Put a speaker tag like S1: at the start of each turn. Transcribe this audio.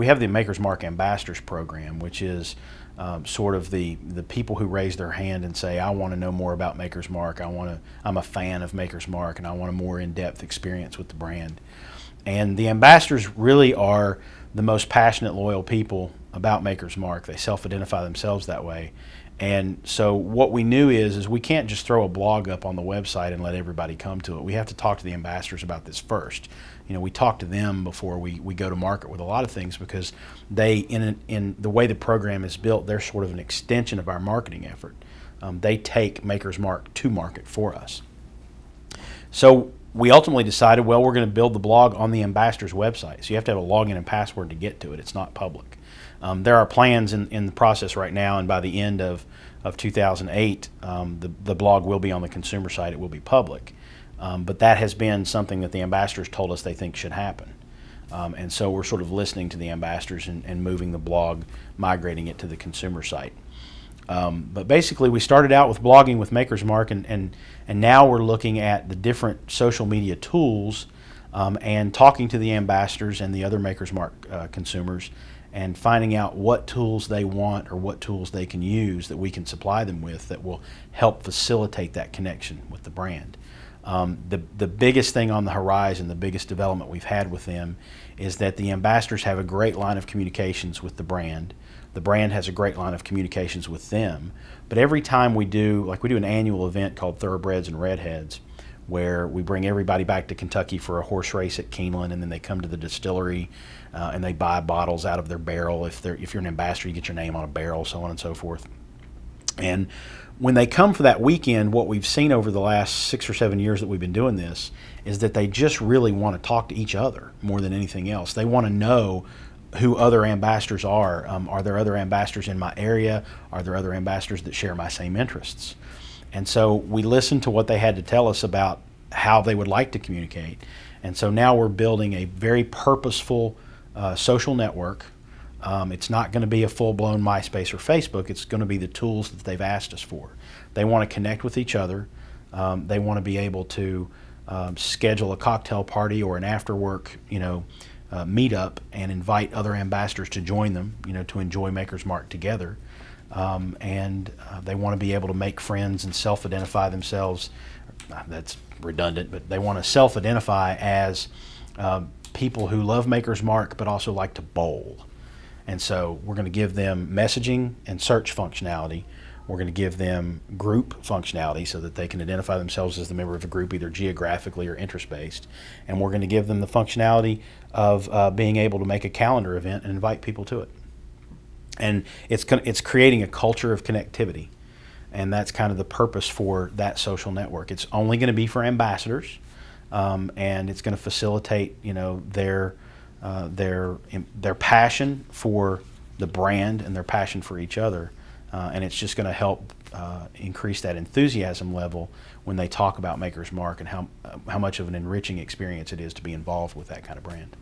S1: We have the Maker's Mark Ambassadors program, which is sort of the people who raise their hand and say, I want to know more about Maker's Mark. I'm a fan of Maker's Mark, and I want a more in-depth experience with the brand. And the ambassadors really are the most passionate, loyal people about Maker's Mark. They self-identify themselves that way. And so what we knew is we can't just throw a blog up on the website and let everybody come to it. We have to talk to the ambassadors about this first. You know, we talk to them before we go to market with a lot of things, because they, in the way the program is built, they're sort of an extension of our marketing effort. They take Maker's Mark to market for us. So we ultimately decided, well, we're going to build the blog on the ambassador's website. So you have to have a login and password to get to it. It's not public. There are plans in the process right now, and by the end of 2008, the blog will be on the consumer site. It will be public. But that has been something that the ambassadors told us they think should happen. And so we're sort of listening to the ambassadors and moving the blog, migrating it to the consumer site. But basically, we started out with blogging with Maker's Mark, and now we're looking at the different social media tools and talking to the ambassadors and the other Maker's Mark consumers, and finding out what tools they want or what tools they can use that we can supply them with that will help facilitate that connection with the brand. The biggest thing on the horizon, the biggest development we've had with them, is that the ambassadors have a great line of communications with the brand. The brand has a great line of communications with them. But every time we do an annual event called Thoroughbreds and Redheads, where we bring everybody back to Kentucky for a horse race at Keeneland, and then they come to the distillery and they buy bottles out of their barrel. If you're an ambassador, you get your name on a barrel, so on and so forth. And when they come for that weekend, what we've seen over the last 6 or 7 years that we've been doing this is that they just really want to talk to each other more than anything else. They want to know who other ambassadors are. Are there other ambassadors in my area? Are there other ambassadors that share my same interests? And so we listened to what they had to tell us about how they would like to communicate. And so now we're building a very purposeful social network. It's not going to be a full-blown MySpace or Facebook. It's going to be the tools that they've asked us for. They want to connect with each other. They want to be able to schedule a cocktail party or an after-work, meetup and invite other ambassadors to join them, to enjoy Maker's Mark together. And they want to be able to make friends and self-identify themselves. That's redundant, but they want to self-identify as people who love Maker's Mark but also like to bowl. And so we're going to give them messaging and search functionality. We're going to give them group functionality so that they can identify themselves as the member of a group, either geographically or interest-based. And we're going to give them the functionality of being able to make a calendar event and invite people to it. And it's creating a culture of connectivity. And that's kind of the purpose for that social network. It's only going to be for ambassadors, and it's going to facilitate, their passion for the brand and their passion for each other. And it's just going to help increase that enthusiasm level when they talk about Maker's Mark and how much of an enriching experience it is to be involved with that kind of brand.